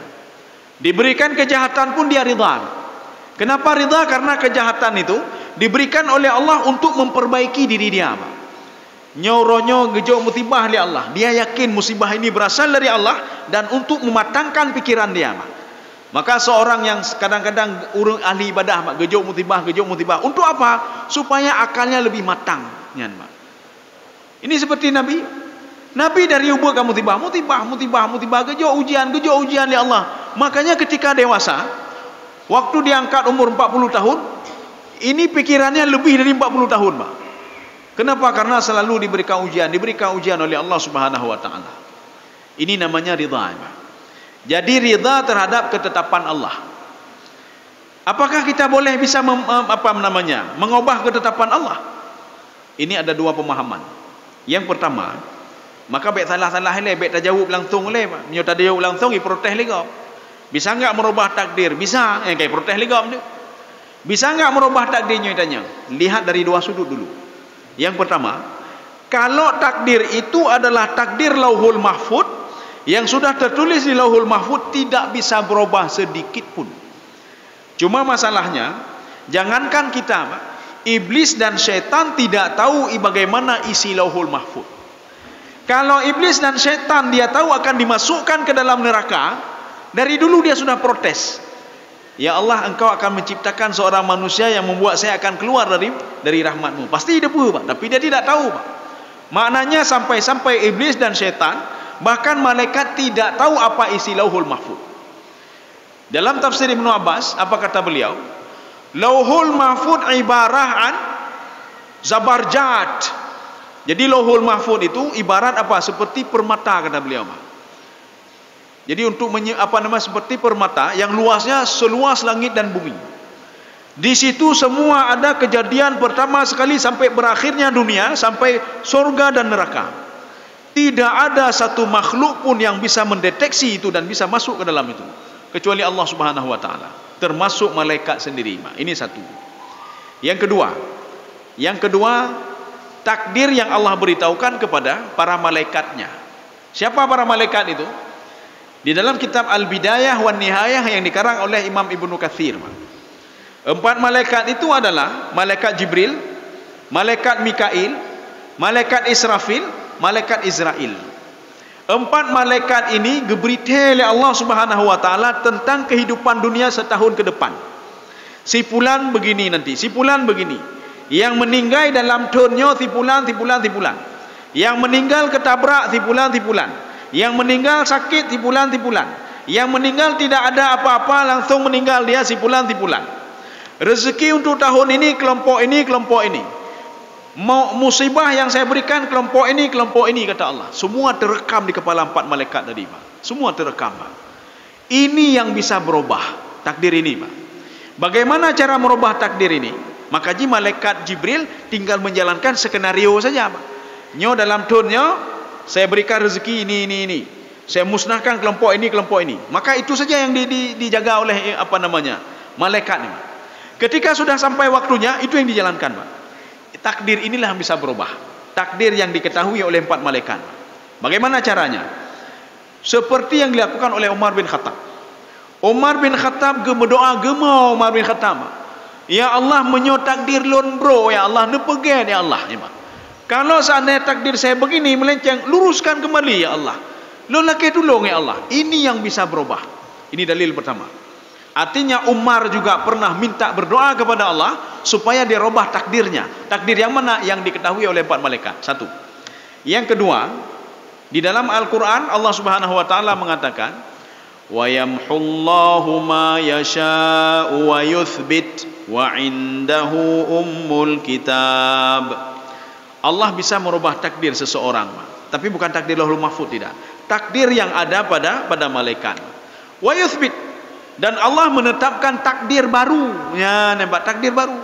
D: Diberikan kejahatan pun dia ridha. Kenapa ridha? Karena kejahatan itu diberikan oleh Allah untuk memperbaiki diri dia, Pak. Nyoronyo gejok musibah oleh Allah. Dia yakin musibah ini berasal dari Allah dan untuk mematangkan pikiran dia, Pak. Maka seorang yang kadang-kadang urung ahli ibadah, Pak, gejok musibah. Untuk apa? Supaya akalnya lebih matang, Pak. Ini seperti Nabi. Nabi dari ubah kamu musibah, gejok ujian oleh Allah. Makanya ketika dewasa, waktu diangkat umur 40 tahun, ini pikirannya lebih dari 40 tahun, Pak. Kenapa? Karena selalu diberikan ujian oleh Allah Subhanahu wa taala. Ini namanya ridha, Pak. Jadi ridha terhadap ketetapan Allah. Apakah kita boleh bisa mengubah ketetapan Allah? Ini ada dua pemahaman. Yang pertama, maka baik salah-salah le, baik tak jawab langsung le, Pak. Nyo tak jawab langsung i protes lagi. Bisa enggak merubah takdir? Bisa. Kayak protes lagi. Bisa enggak merubah takdirnya tanya? Lihat dari dua sudut dulu. Yang pertama, kalau takdir itu adalah takdir Lauhul Mahfud yang sudah tertulis di Lauhul Mahfud, tidak bisa berubah sedikit pun. Cuma masalahnya, jangankan kita, Pak, iblis dan syaitan tidak tahu bagaimana isi Lauhul Mahfud. Kalau iblis dan syaitan dia tahu akan dimasukkan ke dalam neraka, dari dulu dia sudah protes. Ya Allah, Engkau akan menciptakan seorang manusia yang membuat saya akan keluar dari rahmat-Mu. Pasti dia tahu, Pak. Tapi dia tidak tahu, Pak. Maknanya sampai iblis dan syaitan, bahkan malaikat tidak tahu apa isi Lauhul Mahfud. Dalam tafsir Ibnu Abbas, apa kata beliau? Lauhul Mahfud ibarah an Zabarjat. Jadi Lauhul Mahfuz itu ibarat apa? Seperti permata, kata beliau. Jadi untuk seperti permata yang luasnya seluas langit dan bumi. Di situ semua ada kejadian pertama sekali sampai berakhirnya dunia, sampai surga dan neraka. Tidak ada satu makhluk pun yang bisa mendeteksi itu dan bisa masuk ke dalam itu kecuali Allah Subhanahu wa taala, termasuk malaikat sendiri. Ini satu. Yang kedua, takdir yang Allah beritahukan kepada para malaikatnya. Siapa para malaikat itu? Di dalam kitab Al-Bidayah wan Nihayah yang dikarang oleh Imam Ibnu Katsir, 4 malaikat itu adalah malaikat Jibril, malaikat Mikail, malaikat Israfil, malaikat Israel. 4 malaikat ini diberitahu oleh Allah Subhanahu wa taala tentang kehidupan dunia setahun ke depan. Si fulan begini nanti, si fulan begini. Yang meninggal dalam tahunnya si fulan. Yang meninggal ketabrak si fulan. Yang meninggal sakit si fulan. Yang meninggal tidak ada apa-apa, langsung meninggal dia si fulan. Rezeki untuk tahun ini kelompok ini. Musibah yang saya berikan kelompok ini, kata Allah. Semua terekam di kepala 4 malaikat tadi, Pak. Semua terekam, Pak. Ini yang bisa berubah takdir ini, Pak. Bagaimana cara merubah takdir ini? Maka malaikat Jibril tinggal menjalankan skenario saja, Pak. Dalam tahunnya saya berikan rezeki ini. Saya musnahkan kelompok ini. Maka itu saja yang dijaga oleh malaikat ini. Ketika sudah sampai waktunya, itu yang dijalankan, Pak. Takdir inilah yang bisa berubah. Takdir yang diketahui oleh 4 malaikat. Bagaimana caranya? Seperti yang dilakukan oleh Umar bin Khattab. Umar bin Khattab berdoa gema Umar bin Khattab. Ya Allah, menyo takdir lon bro, ya Allah, nepegen ya Allah, ya, Pak. Kalau seandainya takdir saya begini melenceng, luruskan kembali ya Allah. Lo laki tolong ya Allah. Ini yang bisa berubah. Ini dalil pertama. Artinya Umar juga pernah minta berdoa kepada Allah supaya dia rubah takdirnya. Takdir yang mana? Yang diketahui oleh 4 malaikat. Satu. Yang kedua, di dalam Al-Quran Allah Subhanahu wa taala mengatakan, wa yamhullahu ma yasha'u wa yuthbit wa indahu ummul kitab. Allah bisa merubah takdir seseorang, tapi bukan takdir Lauhul Mahfuz, tidak. Takdir yang ada pada malaikat. Wa yuthbit, dan Allah menetapkan takdir baru. Ya, nampak takdir baru.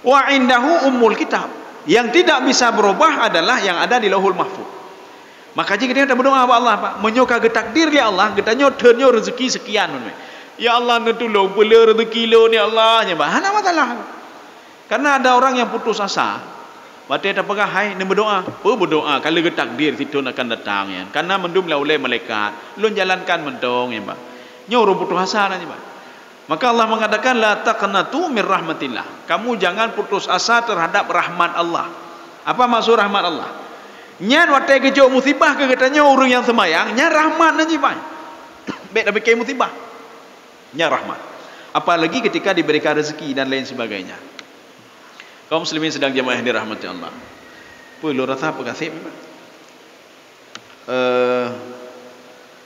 D: Wa indahu ummul kitab. Yang tidak bisa berubah adalah yang ada di Lauhul Mahfuz. Maka jika kita berdoa kepada Allah, Pak, menyoka ke takdir ya Allah, kita nyotenyo rezeki sekian, ya Allah, netulung pula rezeki lo ni Allah, ya, Pak. Hana masalah. Karena ada orang yang putus asa. Batai tak pegah, hai, ni berdoa. Berdoa kalau ke takdir situ akan datang, ya. Karena mendum oleh malaikat, lu jalankan mendong, ya, Pak. Nyuruh putus asa nanti, Pak. Maka Allah mengatakan la taqnatu min rahmatillah. Kamu jangan putus asa terhadap rahmat Allah. Apa maksud rahmat Allah? Nyan watai kejauh musibah ke katanya orang yang semayang, nyan rahmat nanti, Pak. Baik dah bikin musibah. Nyan rahmat. Apalagi ketika diberikan rezeki dan lain sebagainya. Kaum muslimin sedang jamaah yang dirahmati Allah. Pulau rasa apa kasih, Pak?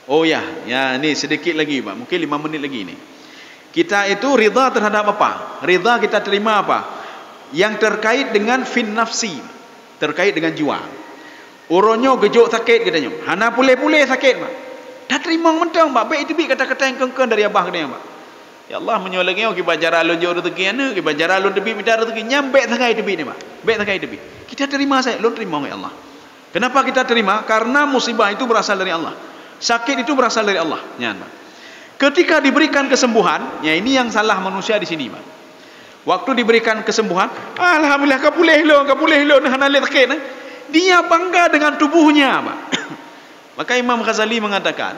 D: Oh ya, ni sedikit lagi, Pak. Mungkin 5 menit lagi ni. Kita itu ridha terhadap apa? Ridha kita terima apa? Yang terkait dengan fin nafsi, terkait dengan jiwa. Uronyo gejok sakit katanya. Hana pulih-pulih sakit, Pak. Dah terima mentang, Pak. Baik itu kata-kata yang kengkeng dari abah katanya, Pak. Ya Allah, menyolongnya kita bacara alun jauh rezeki ana, kita bacara alun tepi minta rezeki nyampe sangai tepi ni, Pak. Baik sangai tepi. Kita terima saya, lu terima ya Allah. Kenapa kita terima? Karena musibah itu berasal dari Allah. Sakit itu berasal dari Allah. Ya, Pak. Ketika diberikan kesembuhan, ya ini yang salah manusia di sini, Pak. Waktu diberikan kesembuhan, alhamdulillah kapulih lo hana le sakit. Dia bangga dengan tubuhnya, Pak. Maka Imam Ghazali mengatakan,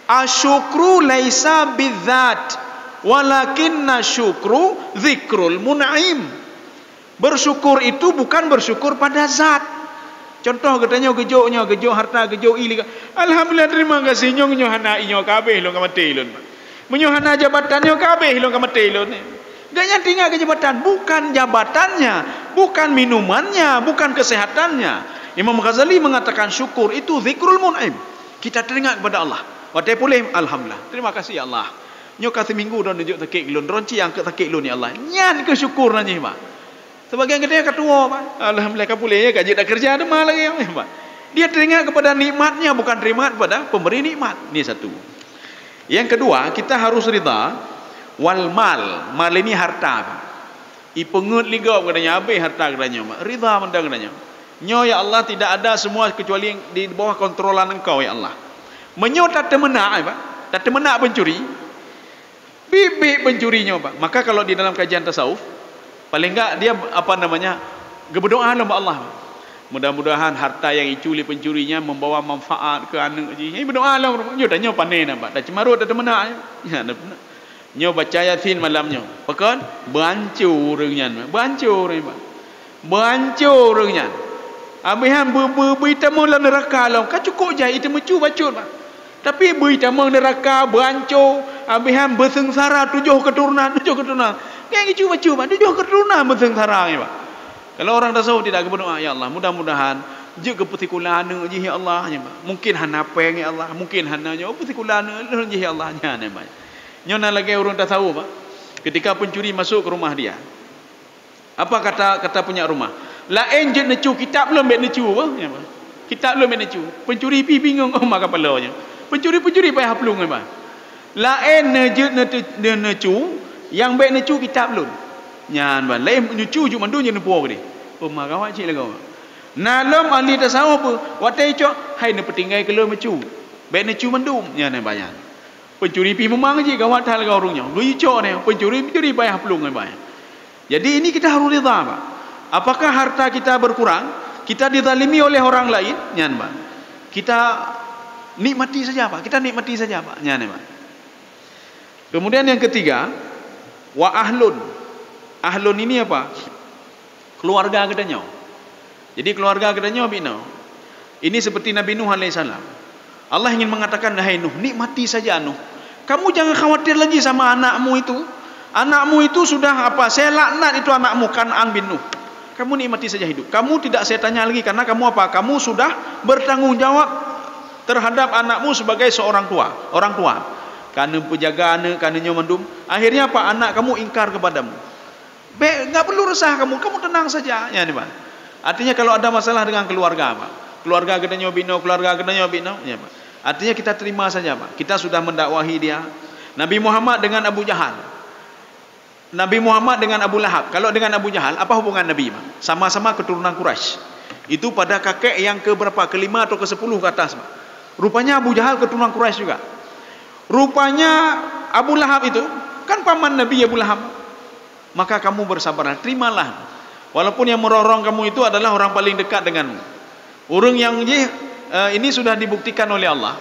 D: asyukru laisa bidzat walakinna syukru zikrul mun'im. Bersyukur itu bukan bersyukur pada zat. Contoh katanya gejok harta, gejok ili. Alhamdulillah, terima kasih nyo hana inyo kabeh lo kamati lo. Menyo hana jabatan nyo kabeh lo kamati lo. Gaknya tinggal ke jabatan, bukan jabatannya, bukan minumannya, bukan kesehatannya. Imam Ghazali mengatakan syukur itu zikrul mun'im. Kita teringat kepada Allah. Watai pulih, alhamdulillah. Terima kasih ya Allah. Nyo kasih minggu dah nunjuk sakit lun, ronci yang ke sakit lun ya Allah. Nyan ke syukur nanya, Pak. Sebagian kita ketua, Pak. Alhamdulillah kapulnya gaji dah kerja ada malah lagi, Pak. Dia teringat kepada nikmatnya, bukan terima kepada pemberi nikmat. Ini satu. Yang kedua, kita harus rida wal mal. Mal ini harta, Pak. Ipengut liga katanya, habis harta katanya, Pak. Rida mendang katanya. Nyo ya Allah, tidak ada semua kecuali di bawah kontrolan Engkau ya Allah. Menyo tak temenak, Pak. Tak temenak pencuri. Bibik pencurinya, Pak. Maka kalau di dalam kajian tasawuf, paling enggak dia berdoa kepada Allah. Mudah-mudahan harta yang dicuri pencurinya membawa manfaat ke anak. Ini berdoa lah. Nyo tanya panen, Pak. Dah cemarut dah temenak. Ya, nyo baca Yasin malamnya. Pekan bancur orangnya. Bancur ni, Pak. Bancur orangnya. Abihan berita mula neraka lah. Kan cukup je itu mencu bacut, Pak. Tapi berita mula neraka bancur. Abihan bersengsara 7 keturunan. Yang itu bacut, Pak. 7 keturunan bersengsara ni, Pak. Kalau orang tasawuf tidak berdoa, ya Allah, mudah-mudahan juga petikulana je ya Allah, ya Pak. Mungkin hana peng ya Allah, mungkin hananya petikulana je ya Allah, nya ne, Pak. Nyona lagi orang tasawuf, Pak. Ketika pencuri masuk ke rumah dia. Apa kata punya rumah? Lain je necu kitab belum bet necu, ya Pak. Kitab belum bet necu. Pencuri pi bingung mak kepalanya. Pencuri payah pelung, ya Pak. Lain je necu yang bet necu kitab belum. Nyan ban lain necu ju mandu je nepu ke ni. Mak kawak cik lagu. Nalom ahli tasawuf watai cok hai ne petinggai kelo mecu. Bet necu mandum nyan ne bayan. Pencuri pi memang je kawat hal kau orangnya. Lui cok ne pencuri payah pelung, ya Pak. Jadi ini kita harus rida, Pak. Apakah harta kita berkurang, kita dizalimi oleh orang lain, nyan, Pak. Kita nikmati saja, Pak. Kita nikmati saja, Pak. Nyan, Pak. Kemudian yang ketiga, wa ahlun. Ahlun ini apa? Keluarga katanya. Jadi keluarga katanya bina. Ini seperti Nabi Nuh alaihissalam. Allah ingin mengatakan, hai Nuh, nikmati saja Nuh. Kamu jangan khawatir lagi sama anakmu itu. Anakmu itu sudah apa? Saya laknat itu anakmu, Kan'an bin Nuh. Kamu nikmati saja hidup. Kamu tidak saya tanya lagi karena kamu apa? Kamu sudah bertanggung jawab terhadap anakmu sebagai seorang tua, orang tua. Karena penjaga anak, karena nyomandum. Akhirnya apa? Anak kamu ingkar kepadamu. Enggak perlu resah kamu tenang saja. Ya, nih, Pak. Artinya kalau ada masalah dengan keluarga, Pak. Keluarga kena nyobino, ya, Pak. Artinya kita terima saja, Pak. Kita sudah mendakwahi dia. Nabi Muhammad dengan Abu Jahal. Nabi Muhammad dengan Abu Lahab. Kalau dengan Abu Jahal, apa hubungan Nabi? Sama-sama keturunan Quraisy. Itu pada kakek yang ke berapa? Ke-5 atau ke-10 ke atas. Rupanya Abu Jahal keturunan Quraisy juga. Rupanya Abu Lahab itu kan paman Nabi Abu Lahab. Maka kamu bersabarlah, terimalah. Walaupun yang merorong kamu itu adalah orang paling dekat denganmu. Orang yang ini sudah dibuktikan oleh Allah.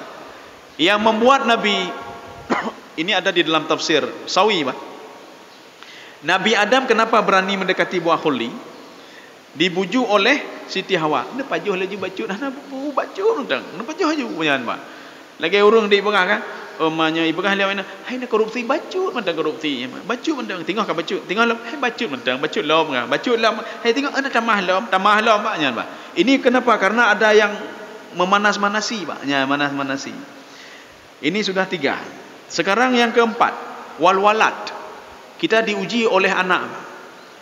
D: Yang membuat Nabi ini ada di dalam tafsir Sawi, Pak. Nabi Adam kenapa berani mendekati buah khuldi? Dibujuk oleh Siti Hawa. Nak pajuh laju bacut, nak bacut undang. Nak pajuh laju punya, Pak. Lagi urung di bengah kan? Omanya ibu kah lihat mana? Hai nak korupsi bacut mentang korupsi. Bacut mentang tengok kan bacut. Tengok lom, hai bacut mentang bacut lom kan. Bacut lom. Hai tengok ada tamah lom Pak nya, Pak. Ini kenapa? Karena ada yang memanas-manasi, Pak. Nya manas-manasi. Ini sudah 3. Sekarang yang keempat, wal walad. Kita diuji oleh anak.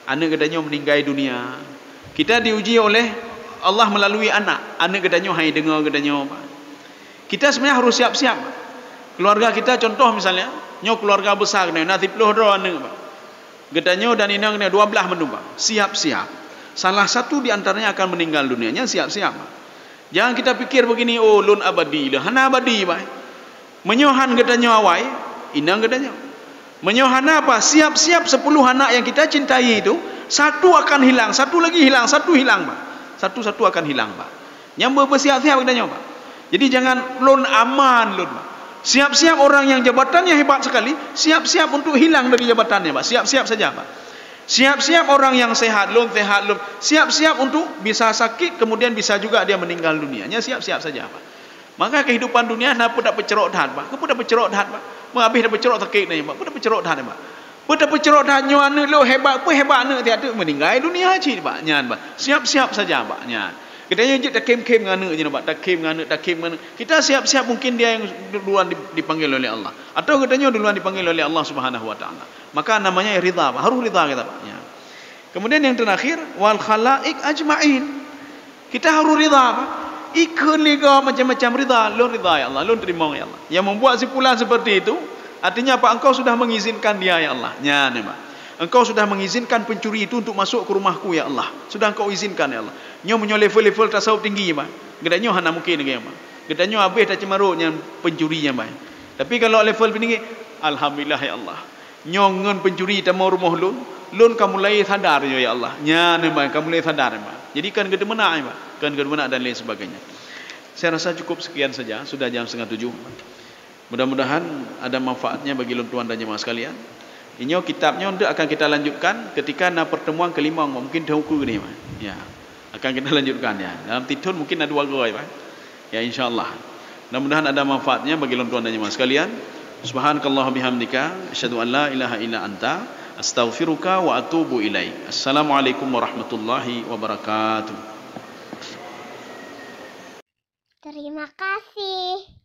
D: Anak katanya meninggal dunia. Kita diuji oleh Allah melalui anak. Anak katanya hai dengar katanya, Pak. Kita sebenarnya harus siap-siap. Keluarga kita contoh misalnya, nyo keluarga besar ni, nanti 10 anak, Pak. Katanya dan inang ni 12 mendu, Pak. Siap-siap. Salah satu di antaranya akan meninggal dunianya, siap-siap, Pak. Jangan kita pikir begini, oh lun abadi lah. Hana abadi, Pak. Menyohan katanya awai, inang katanya. Menyohana apa? Siap-siap 10 anak yang kita cintai itu, satu akan hilang, satu lagi hilang, satu hilang, Pak. Satu-satu akan hilang, Pak. Yang bersiap-siap katanya, Pak. Jadi jangan lun aman, lun, Pak. Siap-siap orang yang jabatannya hebat sekali, siap-siap untuk hilang dari jabatannya, Pak. Siap-siap saja, Pak. Siap-siap orang yang sehat, lun, siap-siap untuk bisa sakit, kemudian bisa juga dia meninggal dunianya, siap-siap saja, Pak. Maka kehidupan dunia napa tak bercerok dah, Pak. Kau dah bercerok dah, Pak. Menghabis dah bercerok takik ni, Pak. Kau dah bercerok dah, Pak. Kau dah bercerok dah nyo anu lo hebat, apa hebat anu tiada meninggal dunia cik, Pak. Nyan, Pak. Siap-siap saja, Pak. Nyan. Kita yang tak kem-kem nganu je, Pak. Tak kem nganu. Kita siap-siap mungkin dia yang duluan dipanggil oleh Allah. Atau katanya duluan dipanggil oleh Allah Subhanahu wa taala. Maka namanya ridha, Pak. Harus ridha kita, Pak. Nyan. Kemudian yang terakhir, wal khalaik ajma'in. Kita harus ridha apa? Ikut liga macam-macam ridha. Lun ridha ya Allah, lun terima ya Allah. Yang membuat simpulan seperti itu, artinya apa? Engkau sudah mengizinkan dia ya Allah. Ya, nama. Engkau sudah mengizinkan pencuri itu untuk masuk ke rumahku ya Allah. Sudah engkau izinkan ya Allah. Nyo menyo level-level tasawuf tinggi ya, gedanya hana mungkin ya, gedanya habis tak cemaruknya pencurinya, bah. Tapi kalau level tinggi, alhamdulillah ya Allah. Nyo ngen pencuri ta mau rumah lun kamu mulai sadar ya Allah. Nya nama kamu mulai sadar ya. Jadi kan gede menak ya, kan gede menak dan lain sebagainya. Saya rasa cukup sekian saja, sudah jam 6:30. Mudah-mudahan ada manfaatnya bagi lun tuan dan jemaah sekalian. Ini kitabnya untuk akan kita lanjutkan ketika na pertemuan kelima, mungkin dahulu ni, ya akan kita lanjutkan ya. Dalam tidur mungkin ada 2 goi, ya insyaallah. Mudah-mudahan ada manfaatnya bagi tuan dan jemaah sekalian. Subhanakallah bihamdika, asyhadu an la ilaha illa anta, astaghfiruka wa atubu ilaik. Assalamualaikum warahmatullahi wabarakatuh.
A: Terima kasih.